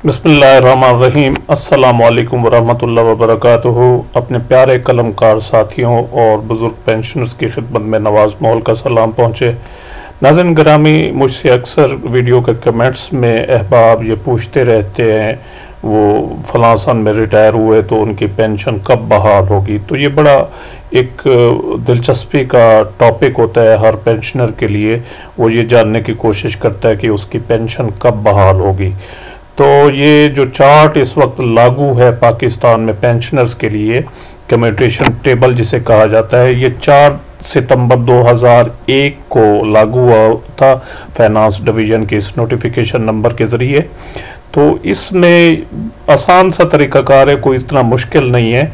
बिस्मिल्लाहिर्रहमानिर्रहीम। अस्सलामुअलैकुम वरहमतुल्लाहि वबरकातुहू। अपने प्यारे कलमकार साथियों और बुज़ुर्ग पेंशनर्स की खिदमत में नवाज़ मोल का सलाम पहुँचे। नाज़रीन गिरामी, मुझसे अक्सर वीडियो के कमेंट्स में अहबाब ये पूछते रहते हैं वो फ़लाँ सन में रिटायर हुए तो उनकी पेंशन कब बहाल होगी। तो ये बड़ा एक दिलचस्पी का टॉपिक होता है हर पेंशनर के लिए। वो ये जानने की कोशिश करता है कि उसकी पेंशन कब बहाल होगी। तो ये जो चार्ट इस वक्त लागू है पाकिस्तान में पेंशनर्स के लिए, कम्यूटेशन टेबल जिसे कहा जाता है, ये 4 सितंबर 2001 को लागू हुआ था फाइनेंस डिवीज़न के इस नोटिफिकेशन नंबर के ज़रिए। तो इसमें आसान सा तरीक़ाकार है, कोई इतना मुश्किल नहीं है।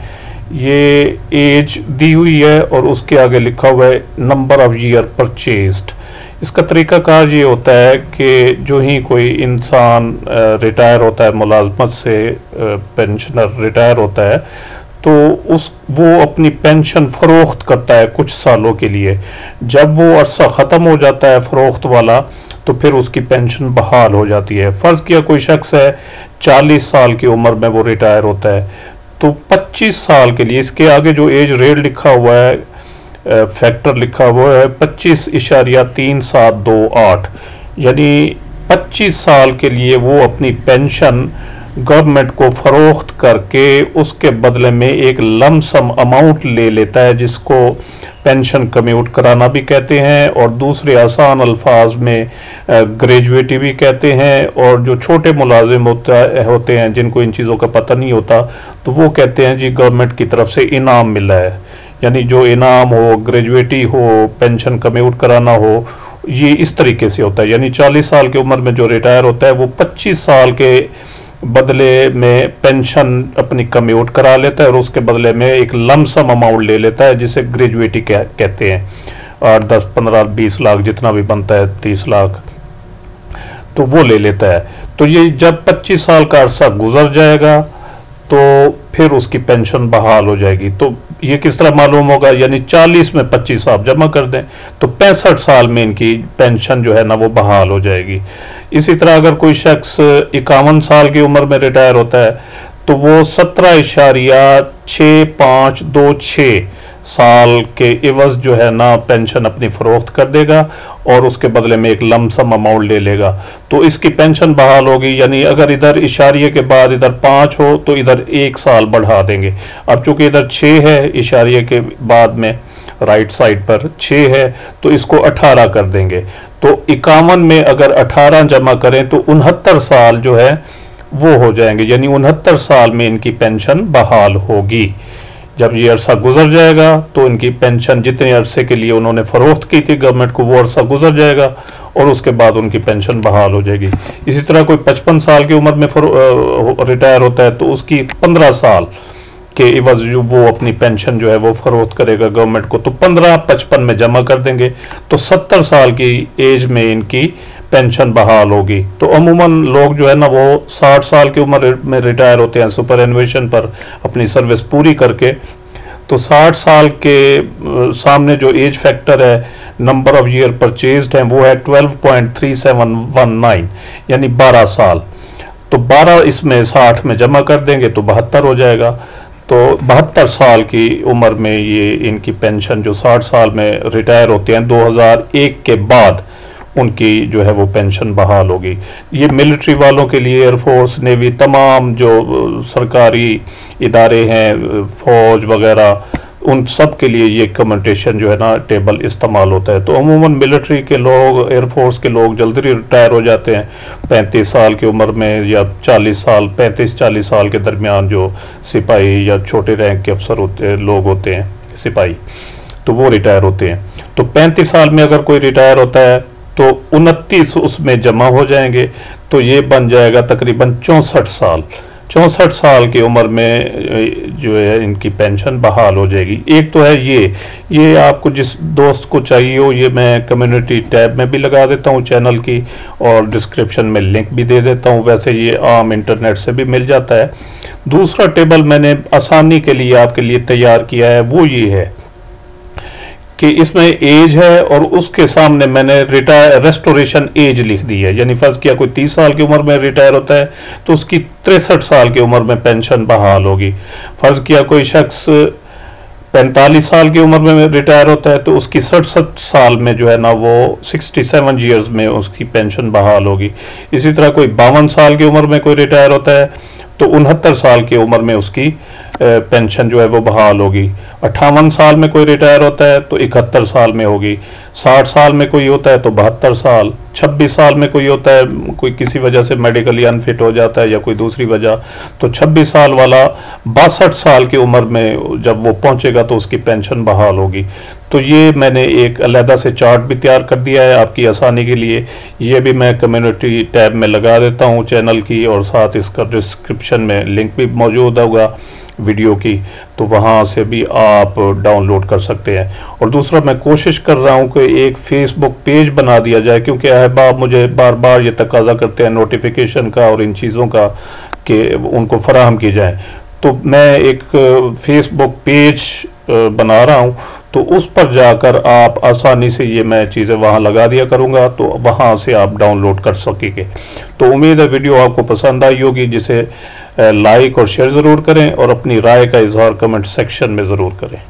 ये एज दी हुई है और उसके आगे लिखा हुआ है नंबर ऑफ़ ईयर परचेज्ड। इसका तरीक़ाकार ये होता है कि जो ही कोई इंसान रिटायर होता है, मुलाजमत से पेंशनर रिटायर होता है, तो वो अपनी पेंशन फ़रोख्त करता है कुछ सालों के लिए। जब वो अरसा ख़त्म हो जाता है फ़रोख्त वाला, तो फिर उसकी पेंशन बहाल हो जाती है। फ़र्ज़ किया कोई शख्स है 40 साल की उम्र में वो रिटायर होता है, तो 25 साल के लिए, इसके आगे जो एज रेट लिखा हुआ है, फैक्टर लिखा हुआ है 25.3728, यानी 25 साल के लिए वो अपनी पेंशन गवर्नमेंट को फ़रोख्त करके उसके बदले में एक लमसम अमाउंट ले लेता है, जिसको पेंशन कम्यूट कराना भी कहते हैं और दूसरे आसान अल्फाज में ग्रेजुएटी भी कहते हैं। और जो छोटे मुलाजिम होते हैं जिनको इन चीज़ों का पता नहीं होता, तो वो कहते हैं जी गवर्नमेंट की तरफ से इनाम मिला है। यानी जो इनाम हो, ग्रेजुएटी हो, पेंशन कम्यूट कराना हो, ये इस तरीके से होता है। यानी 40 साल की उम्र में जो रिटायर होता है वो 25 साल के बदले में पेंशन अपनी कम्यूट करा लेता है और उसके बदले में एक लमसम अमाउंट ले लेता है जिसे ग्रेजुएटी कहते हैं। और 10, 15, 20 लाख जितना भी बनता है, 30 लाख, तो वो ले लेता है। तो ये जब 25 साल का अरसा गुजर जाएगा तो फिर उसकी पेंशन बहाल हो जाएगी। तो ये किस तरह मालूम होगा? यानी 40 में 25 आप जमा कर दें तो 65 साल में इनकी पेंशन जो है ना वो बहाल हो जाएगी। इसी तरह अगर कोई शख्स 51 साल की उम्र में रिटायर होता है तो वो 17.6526 साल के इवज जो है ना पेंशन अपनी फ़रोख्त कर देगा और उसके बदले में एक लमसम अमाउंट ले लेगा, तो इसकी पेंशन बहाल होगी। यानी अगर इधर इशारिये के बाद इधर 5 हो तो इधर 1 साल बढ़ा देंगे। अब चूंकि इधर 6 है, इशारिये के बाद में राइट साइड पर 6 है, तो इसको 18 कर देंगे। तो 51 में अगर 18 जमा करें तो 69 साल जो है वो हो जाएंगे। यानी 69 साल में इनकी पेंशन बहाल होगी। जब ये अरसा गुजर जाएगा तो इनकी पेंशन जितने अरसे के लिए उन्होंने फ़रोख्त की थी गवर्नमेंट को, वो अरसा गुजर जाएगा और उसके बाद उनकी पेंशन बहाल हो जाएगी। इसी तरह कोई 55 साल की उम्र में रिटायर होता है तो उसकी 15 साल के इवज वो अपनी पेंशन जो है वो फ़रोख्त करेगा गवर्नमेंट को, तो 15-55 में जमा कर देंगे तो 70 साल की एज में इनकी पेंशन बहाल होगी। तो अमूमन लोग जो है ना वो 60 साल की उम्र में रिटायर होते हैं सुपर एनुएशन पर अपनी सर्विस पूरी करके। तो 60 साल के सामने जो एज फैक्टर है, नंबर ऑफ ईयर परचेज्ड है, वो है 12.3719, यानी 12 साल। तो 12 इसमें 60 में जमा कर देंगे तो 72 हो जाएगा। तो 72 साल की उम्र में ये इनकी पेंशन जो 60 साल में रिटायर होते हैं 2001 के बाद, उनकी जो है वो पेंशन बहाल होगी। ये मिलिट्री वालों के लिए, एयरफोर्स, नेवी, तमाम जो सरकारी इदारे हैं, फौज वगैरह, उन सब के लिए ये कम्यूटेशन जो है ना टेबल इस्तेमाल होता है। तो अमूमन मिलिट्री के लोग, एयरफोर्स के लोग जल्दी रिटायर हो जाते हैं 35 साल की उम्र में, या 40 साल, 35-40 साल के दरमियान जो सिपाही या छोटे रैंक के अफसर होते लोग होते हैं, सिपाही, तो वो रिटायर होते हैं। तो 35 साल में अगर कोई रिटायर होता है तो 29 उसमें जमा हो जाएंगे, तो ये बन जाएगा तकरीबन 64 साल। 64 साल की उम्र में जो है इनकी पेंशन बहाल हो जाएगी। एक तो है ये आपको जिस दोस्त को चाहिए हो, ये मैं कम्युनिटी टैब में भी लगा देता हूँ चैनल की और डिस्क्रिप्शन में लिंक भी दे देता हूँ। वैसे ये आम इंटरनेट से भी मिल जाता है। दूसरा टेबल मैंने आसानी के लिए आपके लिए तैयार किया है, वो ये है कि इसमें एज है और उसके सामने मैंने रिटायर रेस्टोरेशन एज लिख दी है। यानी फर्ज किया कोई 30 साल की उम्र में रिटायर होता है तो उसकी 63 साल की उम्र में पेंशन बहाल होगी। फर्ज किया कोई शख्स 45 साल की उम्र में रिटायर होता है तो उसकी 67 साल में जो है ना वो 67 ईयर्स में उसकी पेंशन बहाल होगी। इसी तरह कोई 52 साल की उम्र में कोई रिटायर होता है तो 69 साल की उम्र में उसकी पेंशन जो है वो बहाल होगी। 58 साल में कोई रिटायर होता है तो 71 साल में होगी। 60 साल में कोई होता है तो 72 साल। 26 साल में कोई होता है, कोई किसी वजह से मेडिकली अनफिट हो जाता है या कोई दूसरी वजह, तो 26 साल वाला 62 साल की उम्र में जब वो पहुंचेगा तो उसकी पेंशन बहाल होगी। तो ये मैंने एक अलहदा से चार्ट भी तैयार कर दिया है आपकी आसानी के लिए। ये भी मैं कम्युनिटी टैब में लगा देता हूँ चैनल की, और साथ इसका डिस्क्रिप्शन में लिंक भी मौजूद होगा वीडियो की, तो वहाँ से भी आप डाउनलोड कर सकते हैं। और दूसरा मैं कोशिश कर रहा हूँ कि एक फेसबुक पेज बना दिया जाए, क्योंकि अहबाब मुझे बार बार ये तकाजा करते हैं नोटिफिकेशन का और इन चीज़ों का कि उनको फराहम की जाए। तो मैं एक फेसबुक पेज बना रहा हूँ, तो उस पर जाकर आप आसानी से ये मैं चीज़ें वहाँ लगा दिया करूँगा, तो वहाँ से आप डाउनलोड कर सकेंगे। तो उम्मीद है वीडियो आपको पसंद आई होगी, जिसे लाइक और शेयर ज़रूर करें और अपनी राय का इजहार कमेंट सेक्शन में ज़रूर करें।